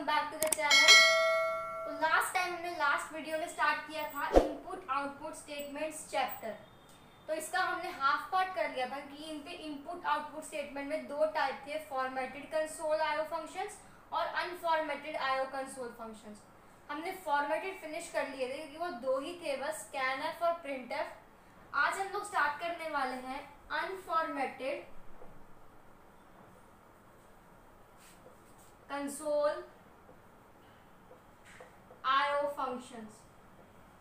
Back to the channel. तो last video में start किया था इनपुट आउटपुट स्टेटमेंट्स चैप्टर। तो इसका हमने हाफ पार्ट कर लिया था कि इन पे इनपुट आउटपुट स्टेटमेंट में दो टाइप थे, फॉर्मेटेड कंसोल आईओ फंक्शंस और अनफॉर्मेटेड आईओ कंसोल फंक्शंस। हमने फॉर्मेटेड फिनिश कर लिए थे क्योंकि वो दो ही थे बस, स्कैनफ और प्रिंटफ। आज हम लोग स्टार्ट करने वाले हैं अनफॉर्मेटेड कंसोल आईओ फंक्शंस।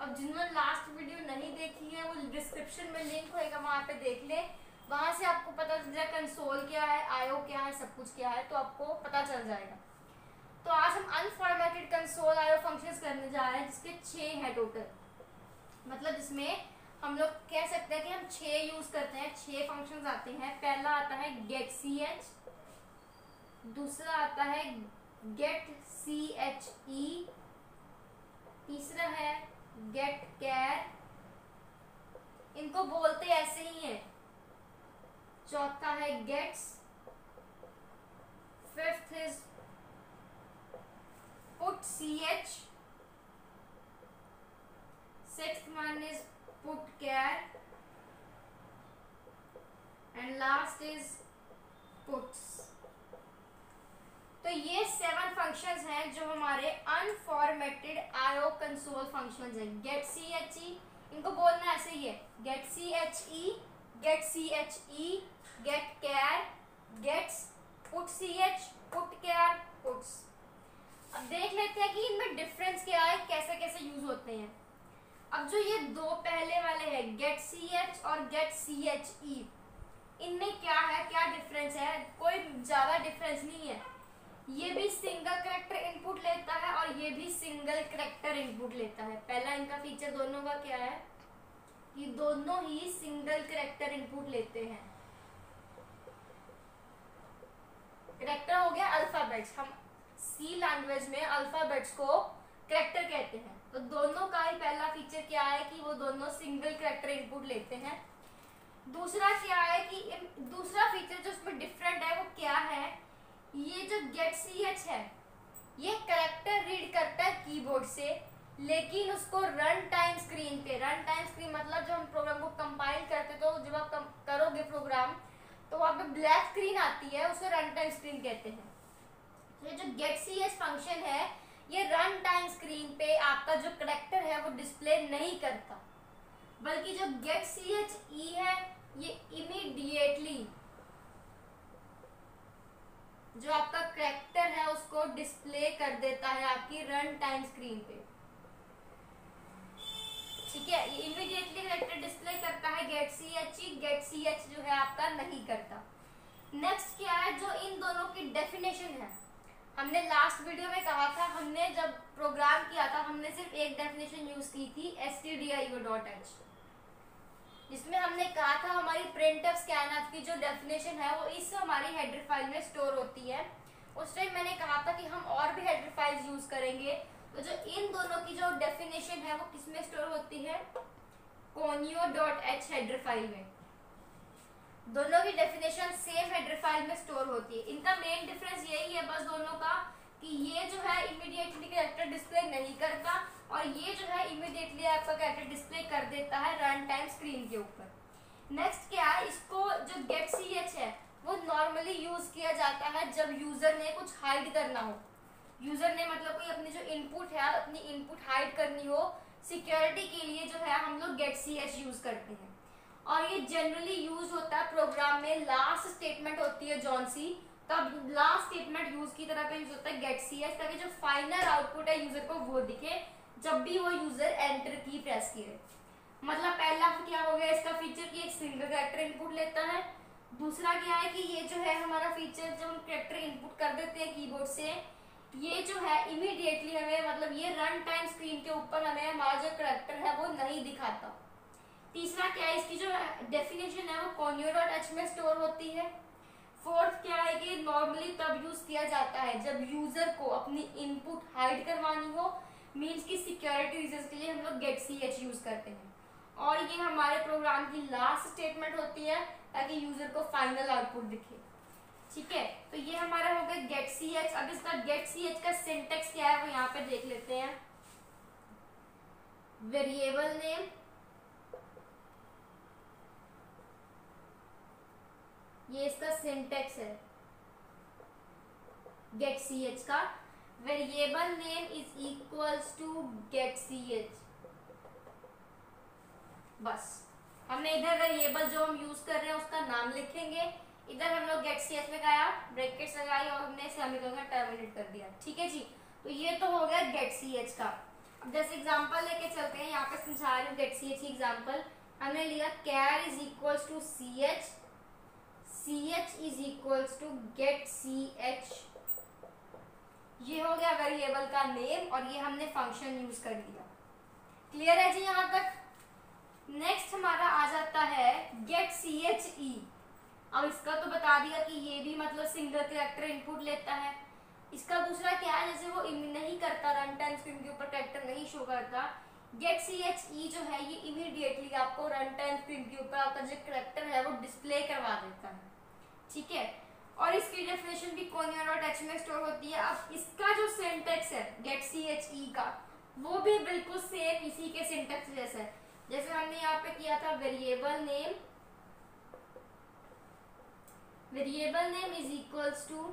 अब जिन्होंने लास्ट वीडियो नहीं देखी है वो डिस्क्रिप्शन में लिंक होएगा, वहां पे देख ले। वहां से आपको पता चल जाएगा कंसोल क्या है, आईओ क्या है, सब कुछ क्या है, तो आपको पता चल जाएगा। तो आज हम अनफॉर्मेटेड कंसोल आईओ फंक्शंस करने जा रहे हैं, जिसके 6 हैं टोटल। मतलब इसमें हम लोग कह सकते हैं कि हम 6 यूज करते हैं, 6 फंक्शंस आते हैं। पहला आता है गेट ch, दूसरा आता है गेट che, तीसरा है गेट char, इनको बोलते ऐसे ही हैं। चौथा है gets, fifth is put ch, sixth one is put char and last is puts. तो ये 7 फंक्शंस हैं जो हमारे अनफॉर्मेटेड आईओ कंसोल फंक्शंस हैं। गेट che, इनको बोलना ऐसे ही है, get che, get che, get char, gets, put ch, put char, puts. अब देख लेते हैं कि इनमें डिफरेंस क्या है, कैसे कैसे यूज होते हैं। अब जो ये दो पहले वाले हैं गेट ch और गेट che, इनमें क्या है, क्या डिफरेंस है? कोई ज्यादा डिफरेंस नहीं है। ये भी सिंगल कैरेक्टर इनपुट लेता है और ये भी सिंगल कैरेक्टर इनपुट लेता है। पहला इनका फीचर दोनों का क्या है कि दोनों ही सिंगल कैरेक्टर इनपुट लेते हैं। कैरेक्टर हो गया अल्फाबेट्स, हम सी लैंग्वेज में अल्फाबेट्स को कैरेक्टर कहते हैं। तो दोनों का ही पहला फीचर क्या है कि वो दोनों सिंगल कैरेक्टर इनपुट लेते हैं। दूसरा क्या है कि दूसरा फीचर जो इसमें डिफरेंट है वो क्या है, ये जो गेट ch है ये कैरेक्टर रीड करता है कीबोर्ड से, लेकिन उसको रन टाइम स्क्रीन पे, रन टाइम स्क्रीन मतलब जब हम प्रोग्राम को कंपाइल करते तो जब आप करोगे प्रोग्राम तो वहां पे ब्लैक स्क्रीन आती है, उसे रन टाइम स्क्रीन कहते हैं। तो ये जो गेट ch फंक्शन है ये रन टाइम स्क्रीन पे आपका जो कैरेक्टर है वो डिस्प्ले नहीं करता, बल्कि जो गेट che है ये इमीडिएटली जो आपका कैरेक्टर है उसको डिस्प्ले कर देता है आपकी रन टाइम स्क्रीन पे। ठीक है, ये इमीडिएटली कैरेक्टर डिस्प्ले करता है गेट ch जो है आपका नहीं करता। नेक्स्ट क्या है, जो इन दोनों की डेफिनेशन है। हमने लास्ट वीडियो में कहा था, हमने जब प्रोग्राम किया था हमने सिर्फ एक डेफिनेशन यूज की थी stdio.h, जिसमें हमने कहा था हमारी printf scanf की जो डेफिनेशन है वो इस हमारी हेडर फाइल में स्टोर होती है। उस टाइम मैंने कहा था कि हम और भी हेडर फाइल्स यूज करेंगे। तो जो इन दोनों की जो डेफिनेशन है वो किसमें स्टोर होती है, conio.h हेडर फाइल में। दोनों की डेफिनेशन सेम हेडर फाइल में स्टोर होती है। इनका मेन डिफरेंस यही है बस दोनों का कि ये जो है इमीडिएटली कैरेक्टर डिस्प्ले नहीं करता और ये जो है इमीडिएटली आपका कैरेक्टर डिस्प्ले कर देता है रन टाइम स्क्रीन के ऊपर। नेक्स्ट क्या है, इसको जो गेट ch है वो नॉर्मली यूज किया जाता है जब यूजर ने कुछ हाइड करना हो। यूजर ने मतलब कोई अपनी जो इनपुट है अपनी इनपुट हाइड करनी हो, सिक्योरिटी के लिए जो है हम लोग गेट ch यूज करते हैं। और ये जनरली यूज होता है प्रोग्राम में, लास्ट स्टेटमेंट होती है जॉन सी, तब लास्ट स्टेटमेंट यूज की तरह पे यूज होता है गेट ch, ताकि जो फाइनल आउटपुट है यूजर को वो दिखे जब भी वो यूजर एंटर की प्रेस करे। मतलब पहला क्या हो गया इसका फीचर कि एक सिंगल कैरेक्टर इनपुट लेता है। दूसरा क्या है कि ये जो है हमारा फीचर जब हम कैरेक्टर इनपुट कर देते हैं कीबोर्ड से, ये जो है इमीडिएटली हमें मतलब ये रन टाइम स्क्रीन के ऊपर हमें हमारा जो कैरेक्टर है वो नहीं दिखाता। तीसरा क्या है, इसकी जो डेफिनेशन है वो conio.h में स्टोर होती है। फोर्थ क्या है कि नॉर्मली तब यूज किया जाता है जब यूजर को अपनी इनपुट हाइड करवानी हो, मींस की सिक्योरिटी रीजंस के लिए हम लोग गेट ch यूज करते हैं। और ये हमारे प्रोग्राम की लास्ट स्टेटमेंट होती है ताकि यूजर को फाइनल आउटपुट दिखे। ठीक है, तो ये हमारा हो गया गेट सी एच। अब इसका गेट सी एच का सिंटेक्स क्या है वो यहाँ पे देख लेते हैं। वेरिएबल नेम, ये इसका सिंटेक्स है गेट सी एच का। Variable name is equals to get C H. बस हमने इधर वेरिएबल जो हम यूज कर रहे हैं उसका नाम लिखेंगे, इधर हम लोग गेट सी एच लगाया, ब्रैकेट्स लगाई और हमने सेमीकोलन टर्मिनेट कर दिया। ठीक है जी, तो ये तो हो गया गेट सी एच का। अब जैसे एग्जांपल लेके चलते हैं, यहाँ पे समझा रही हूँ गेट सी एच की एग्जांपल। हमने लिया char is equals to C H, C H is equals to get C H. ये हो गया वेरिएबल का नेम और ये हमने फंक्शन यूज कर दिया। क्लियर है जी यहाँ तक? नेक्स्ट हमारा आ जाता है गेट सी एच ई। अब इसका तो बता दिया कि ये भी मतलब सिंगल कैरेक्टर इनपुट लेता है। इसका दूसरा क्या है, जैसे वो नहीं करता रन टाइम स्क्रीन के ऊपर कैरेक्टर नहीं शो करता, गेट सी एच ई जो है ये इमीडिएटली आपको रन टाइम स्क्रीन के ऊपर आपका जो कैरेक्टर है वो डिस्प्ले करवा देता है। ठीक है, और इसकी डेफिनेशन भी कोनियन और टच में स्टोर होती है। अब इसका जो सिंटेक्स है गेट सी एच ई का वो भी बिल्कुल सेम इसी के सिंटेक्स जैसा है। जैसे हमने यहाँ पे किया था variable name is equals to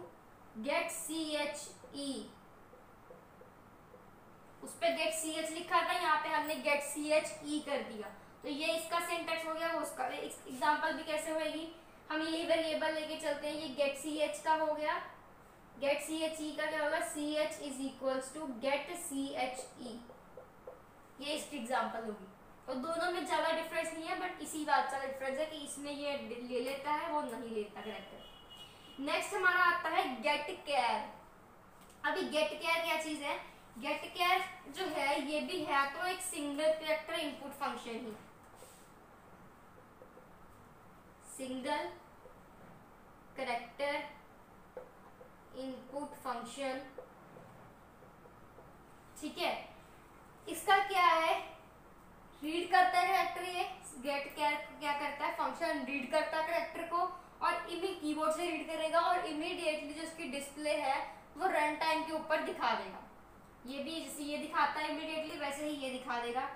get C H E. उस पे गेट सी एच लिखा था, यहाँ पे हमने गेट सी एच ई कर दिया। तो ये इसका सिंटेक्स हो गया। वो उसका एग्जांपल भी कैसे होगी, हम यही वेरिएबल लेके चलते हैं। ये गेट सी एच का हो गया, गेट सी एच ई का क्या होगा, C H is equals to get C H E. ये इसकी एग्जांपल होगी। तो दोनों में ज्यादा डिफरेंस नहीं है, बट इसी बात का डिफरेंस है कि इसमें ये ले लेता है, वो नहीं लेता कैरेक्टर। नेक्स्ट हमारा आता है गेट केयर। अभी गेट केयर क्या चीज है, गेट केयर जो है ये भी है तो एक सिंगल कैरेक्टर इनपुट फंक्शन ही, सिंगल कैरेक्टर इनपुट फंक्शन। ठीक है, इसका क्या है, रीड करता है कैरेक्टर। ये गेट क्या करता है, फंक्शन रीड करता है कैरेक्टर को और कीबोर्ड से रीड करेगा और इमीडिएटली जो इसकी डिस्प्ले है वो रन टाइम के ऊपर दिखा देगा। ये भी जैसे ये दिखाता है इमीडिएटली वैसे ही ये दिखा देगा।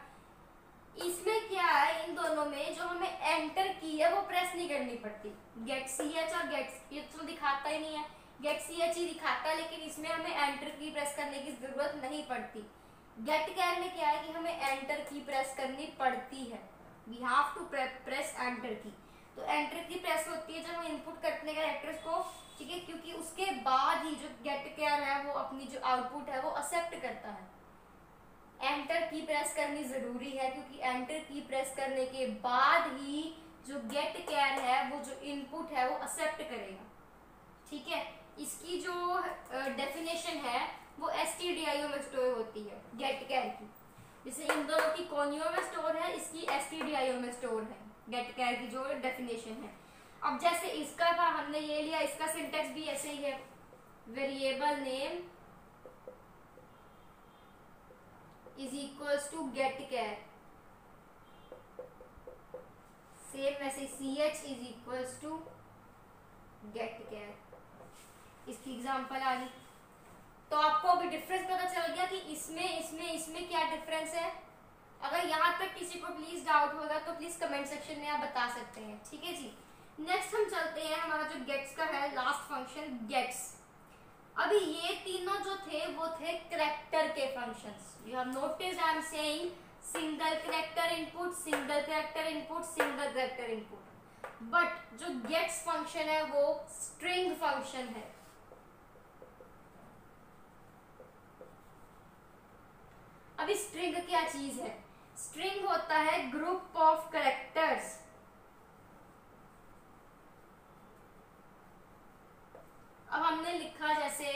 इसमें क्या है, इन दोनों में जो हमें एंटर की है वो प्रेस नहीं करनी पड़ती। गेट सी एच और गेट ये तो दिखाता ही नहीं है, गेट सी एच ही दिखाता है, लेकिन इसमें हमें एंटर की प्रेस करने की जरूरत नहीं पड़ती। गेट केयर में क्या है कि हमें एंटर की प्रेस करनी पड़ती है, we have to press enter key. तो एंटर की प्रेस होती है जब हम इनपुट करते हैं कैरेक्टर्स को। ठीक है, क्योंकि उसके बाद ही जो गेट केयर है वो अपनी जो आउटपुट है वो एक्सेप्ट करता है। एंटर की प्रेस करनी जरूरी है, क्योंकि एंटर की प्रेस करने के बाद ही जो गेट केयर है वो जो इनपुट है वो एक्सेप्ट करेगा। ठीक है, इसकी जो डेफिनेशन है वो stdio में स्टोर होती है गेट केयर की। जैसे इन दोनों की कोनियो में स्टोर है, इसकी stdio में स्टोर है गेट केयर की जो डेफिनेशन है। अब जैसे इसका था हमने ये लिया, इसका सिंटेक्स भी ऐसे ही है, variable name is equals to get care. Same वैसे C H is equals to get care. इसकी एग्जांपल आ गई, तो आपको अभी डिफरेंस पता चल गया कि इसमें क्या डिफरेंस है। अगर यहाँ तक किसी को प्लीज डाउट होगा तो प्लीज कमेंट सेक्शन में आप बता सकते हैं। ठीक है जी, नेक्स्ट हम चलते हैं, हमारा जो गेट्स का है लास्ट फंक्शन गेट्स। अभी ये तीनों जो थे वो थे कैरेक्टर के functions. You have noticed I am saying single character input, single character input, single character input. But जो गेट्स फंक्शन है वो स्ट्रिंग फंक्शन है। अभी स्ट्रिंग क्या चीज है, स्ट्रिंग होता है ग्रुप ऑफ कैरेक्टर्स। अब हमने लिखा जैसे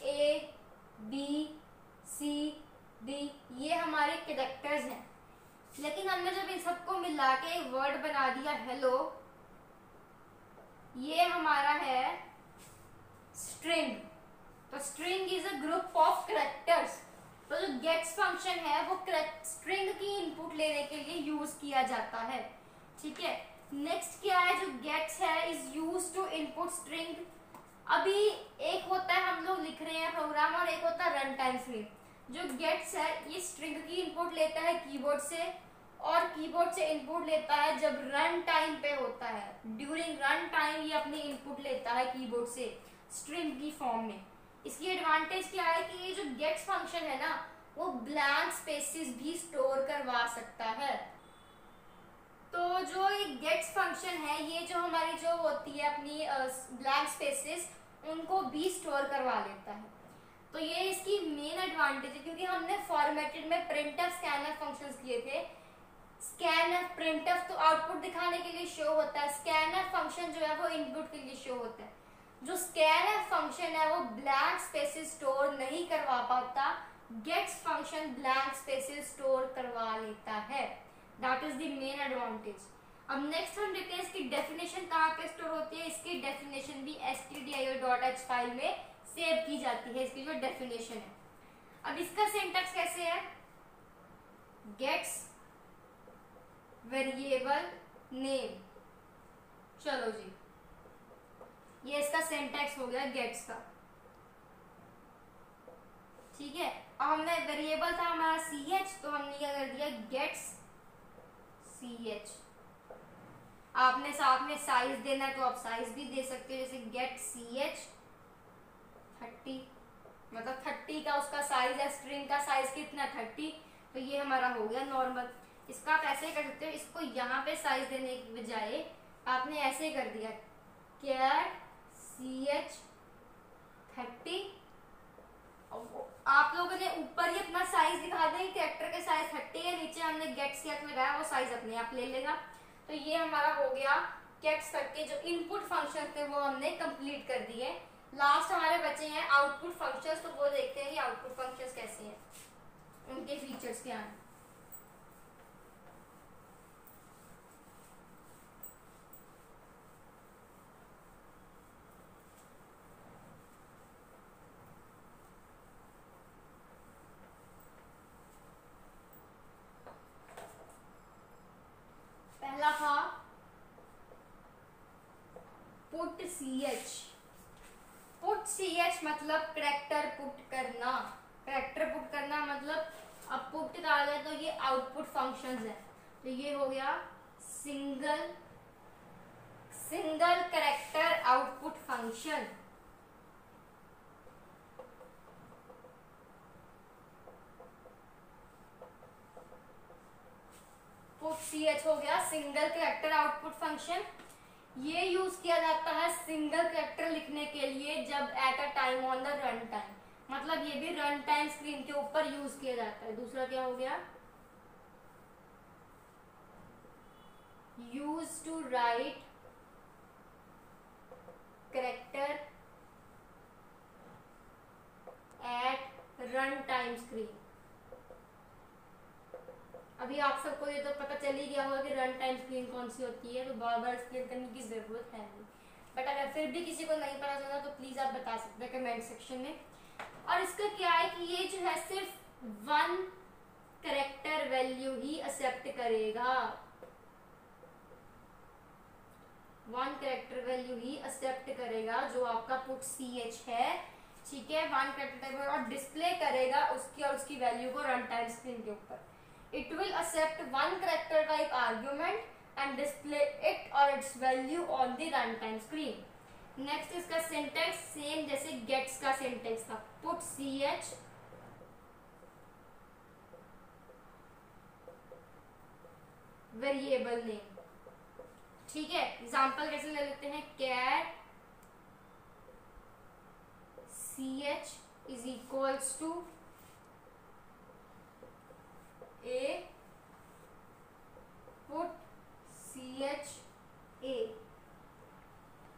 ए बी सी डी, ये हमारे कैरेक्टर्स हैं, लेकिन हमने जब इन सबको मिला के एक वर्ड बना दिया हेलो, ये हमारा है स्ट्रिंग। तो string is a group of characters. तो जो गेट्स फंक्शन है वो स्ट्रिंग की इनपुट लेने के लिए यूज किया जाता है। ठीक है, नेक्स्ट क्या है, जो गेट्स है is use to input string अभी एक होता है हम लोग लिख रहे हैं प्रोग्राम और एक होता है रन टाइम स्ट्रिंग। जो गेट्स है ये स्ट्रिंग की इनपुट लेता है कीबोर्ड से और कीबोर्ड से इनपुट लेता है जब रन टाइम पे होता है। ड्यूरिंग रन टाइम ये अपनी इनपुट लेता है कीबोर्ड से स्ट्रिंग की फॉर्म में। इसकी एडवांटेज क्या है कि ये जो गेट्स फंक्शन है ना वो ब्लैंक स्पेसेस भी स्टोर करवा सकता है। तो जो ये गेट्स फंक्शन है ये जो हमारी जो होती है अपनी ब्लैंक स्पेसेस उनको भी स्टोर करवा लेता है। तो ये इसकी मेन एडवांटेज है क्योंकि हमने फॉर्मेटेड में प्रिंटफ स्कैनफ फंक्शंस किए थे। स्कैनफ प्रिंटफ तो आउटपुट दिखाने के लिए शो होता है, स्कैनफ फंक्शन जो है वो इनपुट के लिए शो होता है। जो स्कैनफ फंक्शन है वो ब्लैंक स्पेसेस स्टोर नहीं करवा पाता, gets function blank spaces store करवा लेता है। That is the main advantage. अब नेक्स्ट हम देखते हैं इसकी डेफिनेशन कहाँ पे स्टोर होती है। इसकी डेफिनेशन भी stdio.h फाइल में सेव की जाती है, इसकी जो डेफिनेशन है। अब इसका सिंटैक्स कैसे है, गेट्स वेरिएबल नेम। चलो जी, ये इसका सिंटैक्स हो गया गेट्स का, ठीक है। अब हमने वेरिएबल था हमारा ch, तो हमने क्या कर दिया गेट्स ch। आपने साथ में साइज देना है तो आप साइज भी दे सकते हो, जैसे गेट ch 30, मतलब 30 का उसका साइज है, स्ट्रिंग का साइज कितना 30, तो ये हमारा हो गया नॉर्मल। इसका आप ऐसे कर सकते हो, इसको यहाँ पे साइज देने की बजाय आपने ऐसे कर दिया कैट ch 30। आप लोगों ने ऊपर ही अपना साइज दिखा दें कैरेक्टर के साइज 30 है, नीचे हमने गेट्स क्या लगाया वो साइज अपने आप ले लेगा। तो ये हमारा हो गया गेट्स 30। जो इनपुट फंक्शन थे वो हमने कंप्लीट कर दिए। लास्ट हमारे बचे हैं आउटपुट फंक्शंस, तो वो देखते हैं कि आउटपुट फंक्शंस कैसे हैं, उनके फीचर्स क्या हैं। पहला था पुट ch। पुट ch मतलब करेक्टर पुट करना। करेक्टर पुट करना मतलब अब पुट कहा जाए तो ये आउटपुट फंक्शंस है। तो ये हो गया single character output function. Put ch हो गया सिंगल करेक्टर आउटपुट फंक्शन। ये यूज किया जाता है सिंगल करेक्टर लिखने के लिए जब at a time on the run time, मतलब ये भी रन टाइम स्क्रीन के ऊपर यूज किया जाता है। दूसरा क्या हो गया, use to write character at run time screen. अभी आप सबको ये तो पता चल ही गया होगा कि रन टाइम स्क्रीन कौन सी होती है, तो बार बार एक्सप्लेन करने की जरूरत है नहीं। बट अगर फिर भी किसी को नहीं पता चला तो प्लीज आप बता सकते हैं कमेंट सेक्शन में। और इसका क्या है कि ये जो है सिर्फ 1 कैरेक्टर वैल्यू ही एक्सेप्ट करेगा, 1 कैरेक्टर वैल्यू ही एक्सेप्ट करेगा जो आपका पुट ch है, ठीक है। 1 कैरेक्टर और डिस्प्ले करेगा उसकी और उसकी वैल्यू को रन टाइम स्क्रीन के ऊपर। It will accept 1 character type argument and display it or its value on the runtime screen. Next इसका syntax सेम जैसे gets का syntax था, put ch वेरिएबल नेम, ठीक है। एग्जाम्पल कैसे ले लेते हैं, cat ch is equals to a put ch a,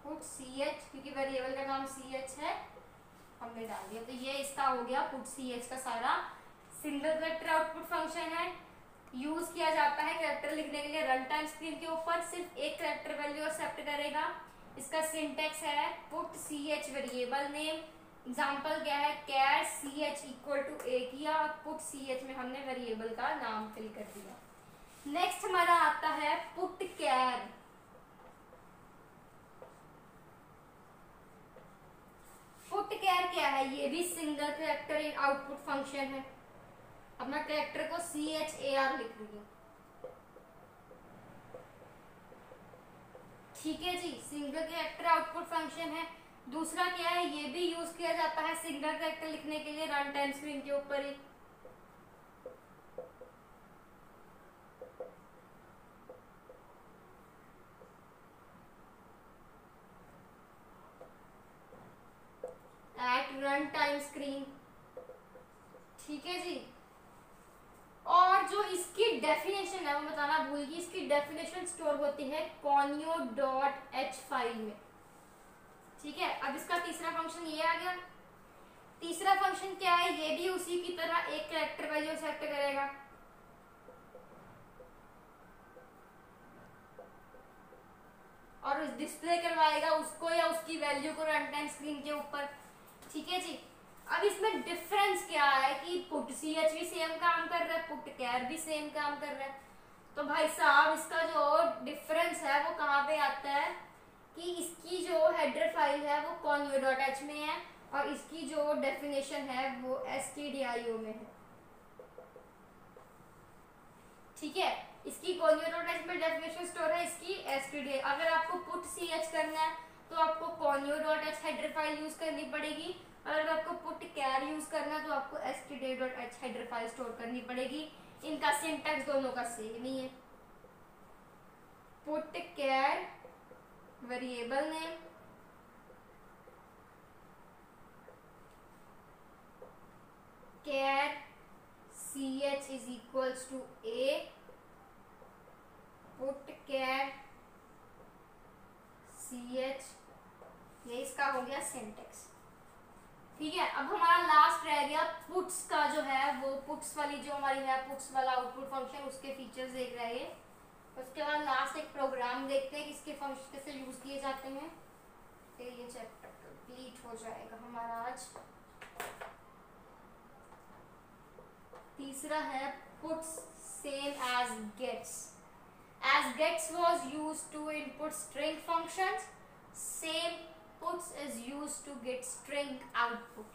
put ch क्योंकि वेरिएबल का नाम ch है हमने डाल दिया। तो ये इसका हो गया पुट ch का सारा सिंगल कैरेक्टर आउटपुट फंक्शन है। यूज किया जाता है कैरेक्टर लिखने के लिए रन टाइम स्क्रीन के ऊपर, सिर्फ एक कैरेक्टर वैल्यू एक्सेप्ट करेगा। इसका सिंटेक्स है put ch variable name. Example क्या है, कैर ch इक्वल टू a किया, पुट ch में हमने वेरिएबल का नाम फिल कर दिया। नेक्स्ट हमारा आता है पुट कैर। ये भी single character in output function है। अब मैं कैरेक्टर को CHAR लिख रही हूँ, ठीक है जी। सिंगल कैरेक्टर आउटपुट फंक्शन है। दूसरा क्या है, ये भी यूज किया जाता है सिंगल कैरेक्टर लिखने के लिए रन टाइम स्क्रीन के ऊपर ही। एट रन टाइम स्क्रीन, ठीक है जी। और जो इसकी डेफिनेशन है वो बताना भूल गई, इसकी डेफिनेशन स्टोर होती है conio.h फाइल में, ठीक है। अब इसका तीसरा फंक्शन ये आ गया। तीसरा फंक्शन क्या है, ये भी उसी की तरह एक कैरेक्टर वैल्यू सेट करेगा, और डिस्प्ले करवाएगा उसको या उसकी वैल्यू को रन टाइम स्क्रीन के ऊपर, ठीक है जी। अब इसमें डिफरेंस क्या है कि पुट CH भी सेम काम कर रहा है, पुट कैर भी सेम काम कर रहा है। तो भाई साहब इसका जो डिफरेंस है वो कहाँ पे आता है कि इसकी जो हेडर फाइल है वो conio.h में है और इसकी जो डेफिनेशन है वो stdio में है, ठीक है। इसकी conio.h में डेफिनेशन स्टोर है, इसकी stdio। अगर आपको पुट CH करना है तो आपको conio.h हेडर फाइल यूज करनी पड़ेगी, और अगर आपको पुट कैर यूज करना है तो आपको stdio.h हेडर फाइल स्टोर करनी पड़ेगी। इनका सिंटैक्स दोनों का सेम ही है। Put char variable name, char CH is equals to A, put char CH, ये इसका हो गया सिंटैक्स, ठीक है। अब हमारा लास्ट रह गया पुट्स का जो है, वो पुट्स वाली जो हमारी है, पुट्स वाला आउटपुट फंक्शन, उसके फीचर्स देख रहे हैं। उसके बाद लास्ट एक प्रोग्राम देखते हैं कि इसके फंक्शन कैसे यूज किए जाते हैं, फिर ये चैप्टर कंप्लीट हो जाएगा हमारा आज। तीसरा है puts same as gets. As gets was used to input string functions, same puts is used to get string output,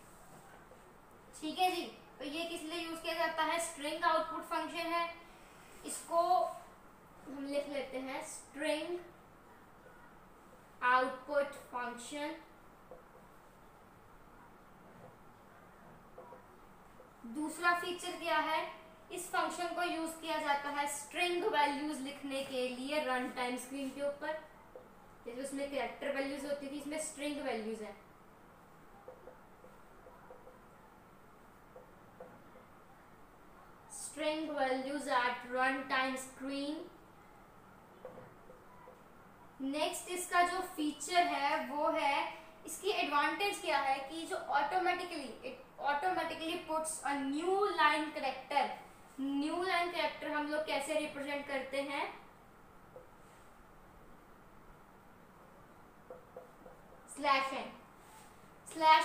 ठीक है जी। तो ये किस लिए यूज किया जाता है, string output फंक्शन है, इसको हम लिख लेते हैं string output फंक्शन। दूसरा फीचर क्या है, इस फंक्शन को यूज किया जाता है स्ट्रिंग वैल्यूज लिखने के लिए रन टाइम स्क्रीन के ऊपर। जैसे उसमें कैरेक्टर वैल्यूज होती थी, इसमें स्ट्रिंग वैल्यूज है। String values at run time screen. Next इसका जो फीचर है वो है, इसकी एडवांटेज क्या है कि जो automatically puts a new line character. New line character हम लोग कैसे रिप्रेजेंट करते हैं, स्लैश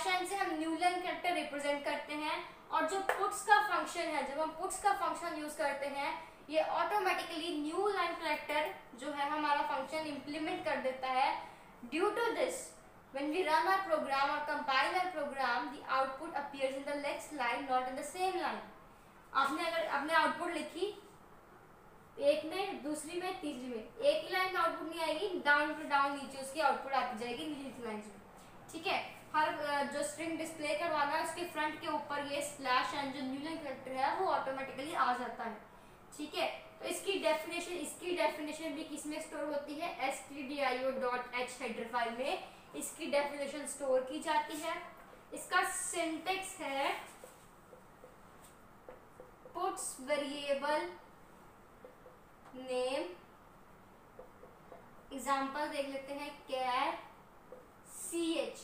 एन से हम न्यू लाइन कैरेक्टर रिप्रेजेंट करते हैं। और जो पुट्स का फंक्शन है, जब हम पुट्स का फंक्शन यूज करते हैं, ये ऑटोमेटिकली न्यू लाइन कैरेक्टर जो है हमारा फंक्शन इंप्लीमेंट कर देता है। Due to this when we run our program or compile our program, the output appears in the next line, not in the same line. आपने आउटपुट लिखी एक में, दूसरी में, तीसरी में, एक ही लाइन में आउटपुट नहीं आएगी, डाउन टू डाउन नीचे उसकी आउटपुट आती जाएगी नीचे लाइन में, ठीक है। हर जो स्ट्रिंग डिस्प्ले करवाना है उसके फ्रंट के ऊपर ये स्लैश एन जो न्यू लाइन कैरेक्टर है वो ऑटोमेटिकली आ जाता है, ठीक है। तो इसकी डेफिनेशन भी किसमें स्टोर होती है, stdio.h हेडर फाइल में इसकी डेफिनेशन स्टोर की जाती है। इसका सिंटैक्स है पुट्स वेरिएबल नेम, एग्जांपल देख लेते हैं, कैर CH।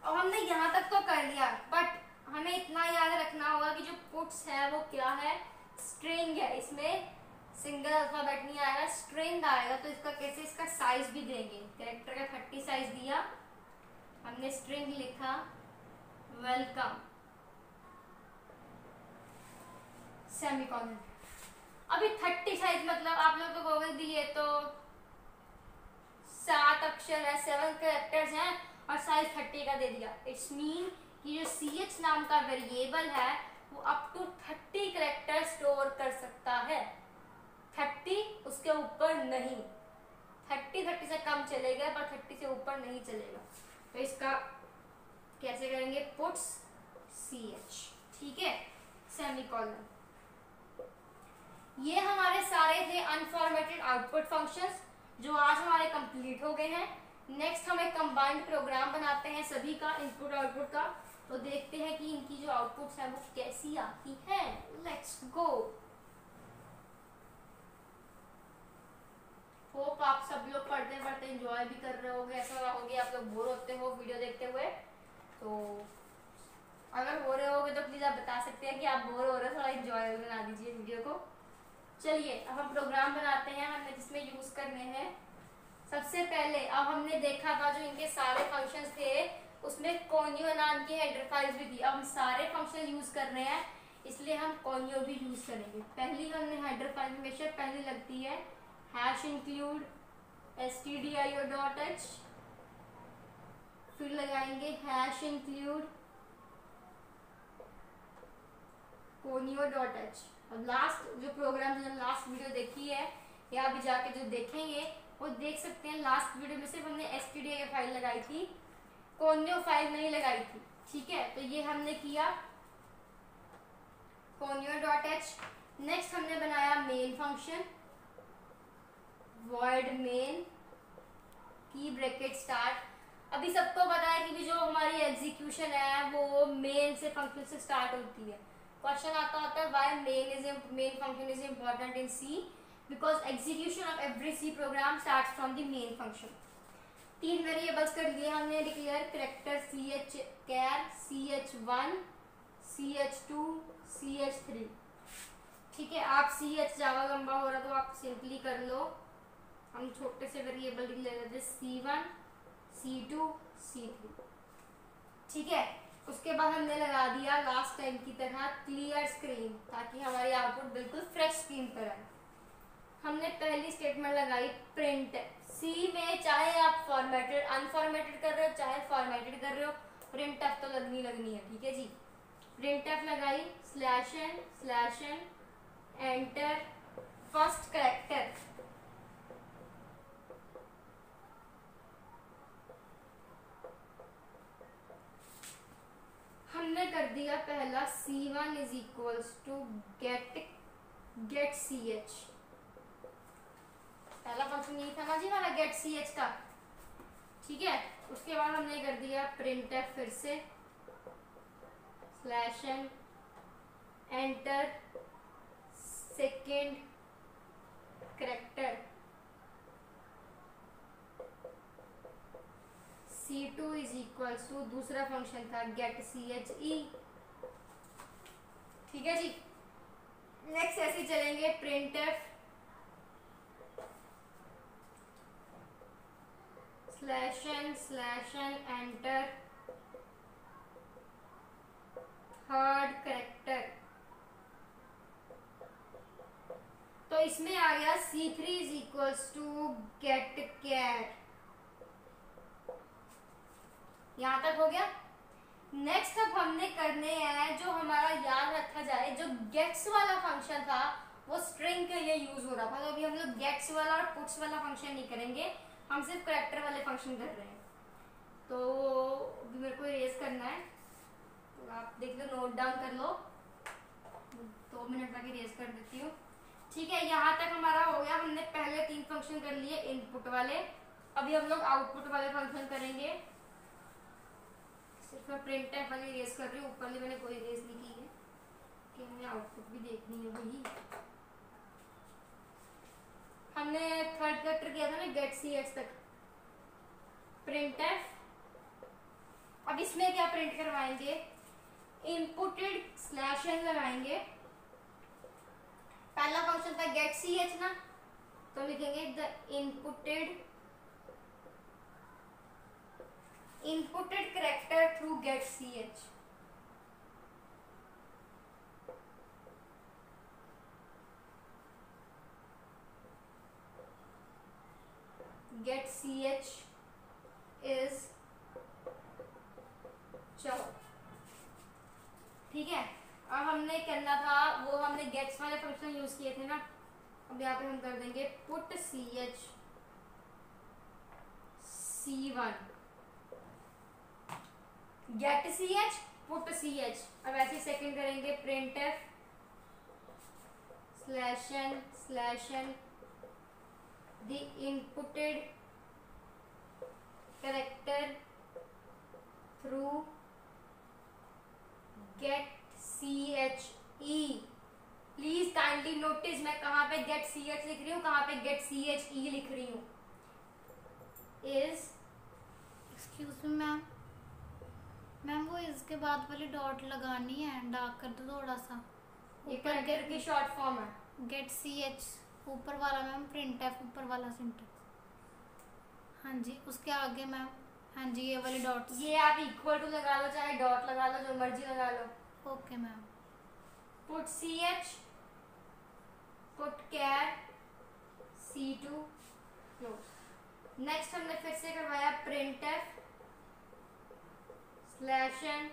और हमने यहाँ तक तो कर लिया, बट हमें इतना याद रखना होगा कि जो पुट्स है वो क्या है, स्ट्रिंग है। इसमें सिंगल अल्फाबेट नहीं आएगा, स्ट्रिंग आएगा। तो इसका कैसे, इसका साइज भी देंगे। कैरेक्टर का 30 साइज दिया हमने, स्ट्रिंग लिखा वेलकम सेमीकोलन। अभी 30 साइज मतलब आप लोग तो कहोगे दिए तो 7 अक्षर है, 7 कैरेक्टर्स हैं और साइज 30 का दे दिया। इट्स मीन कि जो CH नाम का वेरिएबल है वो अप टू 30 कैरेक्टर स्टोर कर सकता है। 30, उसके ऊपर नहीं। 30 से कम चलेगा पर 30 से ऊपर नहीं चलेगा। तो इसका कैसे करेंगे, पुट्स CH, ठीक है, सेमीकोलन। ये हमारे सारे थे अनफॉर्मेटेड आउटपुट फंक्शंस जो आज हमारे कंप्लीट हो गए हैं। नेक्स्ट हम एक कंबाइंड प्रोग्राम बनाते हैं सभी का, इनपुट आउटपुट का। तो देखते हैं कि इनकी जो आउटपुट्स हैं वो कैसी आती हैं। Let's go. होप आप सब लोग पढ़ते पढ़ते एंजॉय भी कर रहे होंगे। ऐसा होगा आप लोग बोर होते हो वीडियो देखते हुए, तो अगर हो रहे होगे तो प्लीज आप बता सकते हैं कि आप बोर हो रहे हो, थोड़ा एंजॉय बना दीजिए वीडियो को। चलिए अब हम प्रोग्राम बनाते हैं, हमने जिसमें यूज करने हैं। सबसे पहले अब हमने देखा था जो इनके सारे फंक्शंस थे उसमें कोनियो नाम की हेडर फाइल्स भी थी। अब हम सारे फंक्शन यूज कर रहे हैं इसलिए हम कोनियो भी यूज करेंगे। पहली हमने हेडर फाइल हमेशा पहले लगती है #include stdio.h, फिर लगाएंगे #include conio.h। अब लास्ट जो प्रोग्राम जो लास्ट वीडियो देखी है या अभी जाके जो देखेंगे वो देख सकते हैं। लास्ट वीडियो में सिर्फ हमने stdio फाइल लगाई थी, कोनियो फाइल नहीं लगाई थी, ठीक है। तो ये हमने किया conio.h। नेक्स्ट हमने बनाया मेन फंक्शन, void main की ब्रैकेट स्टार्ट। अभी सबको पता है कि भी जो हमारी एग्जीक्यूशन है वो मेन से फंक्शन से स्टार्ट होती है। क्वेश्चन आता होता है why main function is important in C, because execution of every C program starts from the main function. 3 variables कर लिए हमने declare, character char, ch1, ch2, ch3, ठीक है। आप ch ज्यादा लंबा हो रहा तो आप सिंपली कर लो। हम छोटे से वेरिएबल डिक्लेयर करते c1, c2, c3, ठीक है। उसके बाद हमने लगा दिया लास्ट टाइम की तरह क्लियर स्क्रीन, ताकि हमारी आउटपुट बिल्कुल फ्रेश स्क्रीन पर आए। हमने पहली स्टेटमेंट लगाई प्रिंट। सी में चाहे आप फॉर्मेटेड अनफॉर्मेटेड कर रहे हो चाहे फॉर्मेटेड कर रहे हो, प्रिंट एफ तो लगनी है, ठीक है जी। प्रिंट एफ लगाई /n एंटर फर्स्ट कैरेक्टर। हमने कर दिया पहला c1 इज इक्वल्स टू गेट ch। पहला फंक्शन यही था ना जी हमारा गेट ch का, ठीक है। उसके बाद हमने कर दिया printf फिर से /n enter second character c2 is equals to दूसरा फंक्शन था गेट che, ठीक है जी। नेक्स्ट ऐसे चलेंगे printf /n enter third character. तो इसमें आ गया c3 is equals to get char. यहां तक हो गया। नेक्स्ट अब हमने करने हैं जो हमारा याद रखा जाए, जो गेट्स वाला फंक्शन था वो स्ट्रिंग के लिए यूज हो रहा था। तो अभी हम लोग गेट्स वाला और पुट्स वाला फंक्शन नहीं करेंगे, हम सिर्फ कैरेक्टर वाले फंक्शन कर रहे हैं। तो अभी मेरे को इरेज करना है, तो आप देख लो, नोट डाउन कर लो, 2 मिनट तक इरेज कर देती हूँ, ठीक है। यहाँ तक हमारा हो गया। हमने पहले 3 फंक्शन कर लिए इनपुट वाले, अभी हम लोग आउटपुट वाले फंक्शन करेंगे। सिर्फ मैं printf वाली इरेज कर रही हूँ, ऊपर वाली मैंने कोई इरेज नहीं की है कि हमें आउटपुट भी देखनी है वही। हमने थर्ड कैरेक्टर किया था ना गेट ch तक, printf। अब इसमें क्या प्रिंट करवाएंगे, इनपुटेड /n लगाएंगे। पहला फंक्शन था गेट ch ना, तो लिखेंगे the inputted character through get ch। Get ch is, चलो ठीक है, अब हमने करना था वो हमने गेट्स वाले फंक्शन यूज किए थे ना, अब यहाँ पे हम कर देंगे put ch c1 get ch put ch। अब ऐसे सेकंड करेंगे printf /n the inputted character through get ch please kindly notice मैं कहाँ पे गेट ch लिख रही हूँ, कहाँ पे गेट che लिख रही हूँ। इज एक्सक्यूज मी मैम वो इसके बाद वाली डॉट लगानी है, डार्क कर दो थोड़ा सा। ऊपर गेट की शॉर्ट फॉर्म है गेट ch ऊपर वाला मैम, printf ऊपर वाला सिंटेक्स। हाँ जी उसके आगे मैम, हाँ जी ये वाली डॉट, ये आप इक्वल टू लगा लो चाहे डॉट लगा लो, जो मर्जी लगा लो। Okay ma'am. Put ch put char c2 close. Next हमने फिर से करवाया printf /n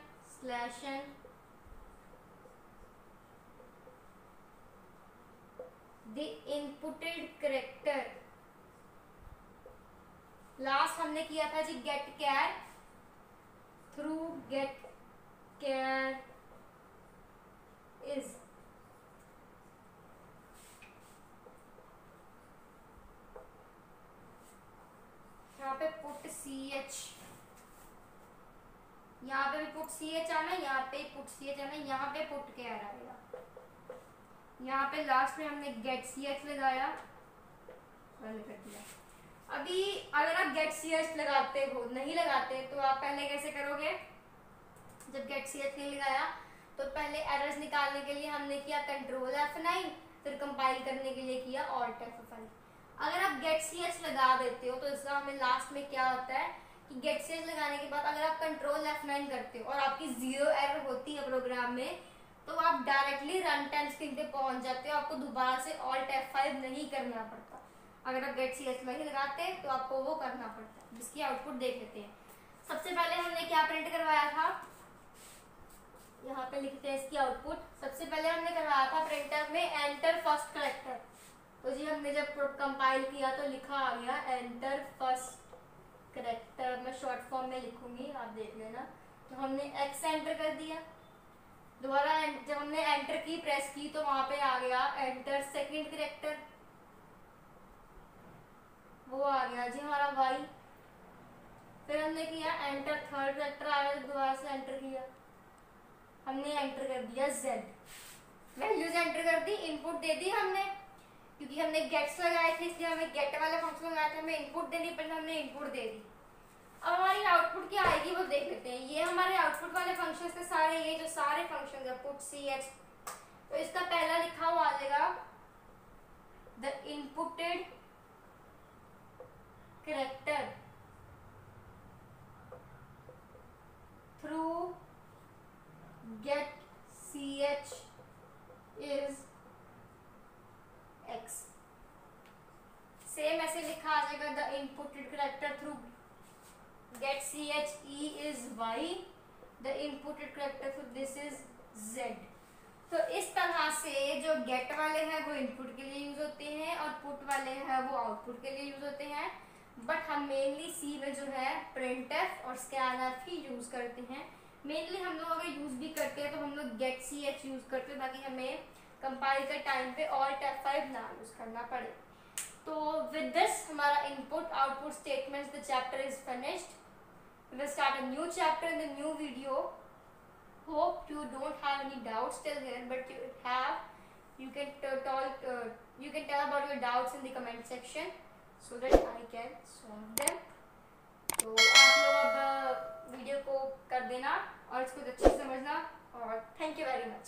the inputted character। Last हमने किया था जी get char through get char is। यहाँ पे पुट ch, यहाँ पे भी पुट ch आना, यहाँ पे पुट ch आना, यहाँ पे पुट char आएगा। यहाँ पे लास्ट में हमने गेट ch लगाया, बंद कर दिया। अभी अगर आप गेट ch लगाते हो, नहीं लगाते तो आप पहले कैसे करोगे, जब गेट ch नहीं लगाया तो पहले एरर्स निकालने के लिए हमने किया कंट्रोल F9, फिर कंपाइल करने के लिए किया Alt F5। अगर आप गेट ch लगा देते हो तो इसका हमें लास्ट में क्या होता है कि गेट ch लगाने के बाद अगर आप कंट्रोल F9 करते हो और आपकी 0 एरर होती है प्रोग्राम में, तो आप डायरेक्टली रन टाइम स्क्रीन पे पहुंच जाते हो, आपको दोबारा से Alt F5 नहीं करना पड़ता। अगर आप गेट ch नहीं लगाते तो आपको वो करना पड़ता है, जिसकी आउटपुट देख लेते हैं। सबसे पहले हमने क्या प्रिंट करवाया था, यहाँ पे लिखते हैं इसकी आउटपुट। सबसे पहले हमने करवाया था प्रिंटर में एंटर फर्स्ट कैरेक्टर, तो जी हमने जब कंपाइल किया तो लिखा आ गया एंटर फर्स्ट कैरेक्टर। मैं शॉर्ट फॉर्म में लिखूंगी, आप देख लेना। तो हमने x एंटर कर दिया, दोबारा जब हमने एंटर की प्रेस की तो वहां पे आ गया एंटर सेकंड कैरेक्टर, वो आ गया जी हमारा y। फिर हमने किया एंटर थर्ड कैरेक्टर, आ गया, दोबारा से एंटर किया, हमने एंटर कर दिया z। वैल्यूज एंटर कर दी, इनपुट दे दी हमने, क्योंकि हमने गेट्स लगाए थे इसलिए हमें गेट वाला फंक्शन लगाया था, हमें इनपुट देनी पड़ी, हमने इनपुट दे दी। अब हमारी आउटपुट क्या आएगी वो देख लेते हैं। ये हमारे आउटपुट वाले फंक्शन थे सारे, ये जो सारे फंक्शन है पुट ch, तो इसका पहला लिखा हुआ आ जाएगा the inputted character through get ch is x। Same ऐसे लिखा आ जाएगा the inputted character through get ch is y, the inputted character through this is z। तो इस तरह से जो गेट वाले हैं वो इनपुट के लिए यूज होते हैं और पुट वाले हैं वो आउटपुट के लिए यूज होते हैं। बट हम मेनली सी में जो है printf और scanf ही यूज करते हैं। मेनली हम लोग अगर यूज भी करते हैं तो हम लोग गेट ch यूज करते हैं ताकि हमें कंपाइल के टाइम पे Alt F5 ना यूज करना पड़े। तो विद दिस हमारा input output statements the chapter is finished. We will start a new chapter in the new video. Hope you don't have any doubts till here, but you can tell about your doubts in the comment section so that I can solve them. तो आप लोग अब video को कर देना और इसको अच्छे से समझना और थैंक यू वेरी मच।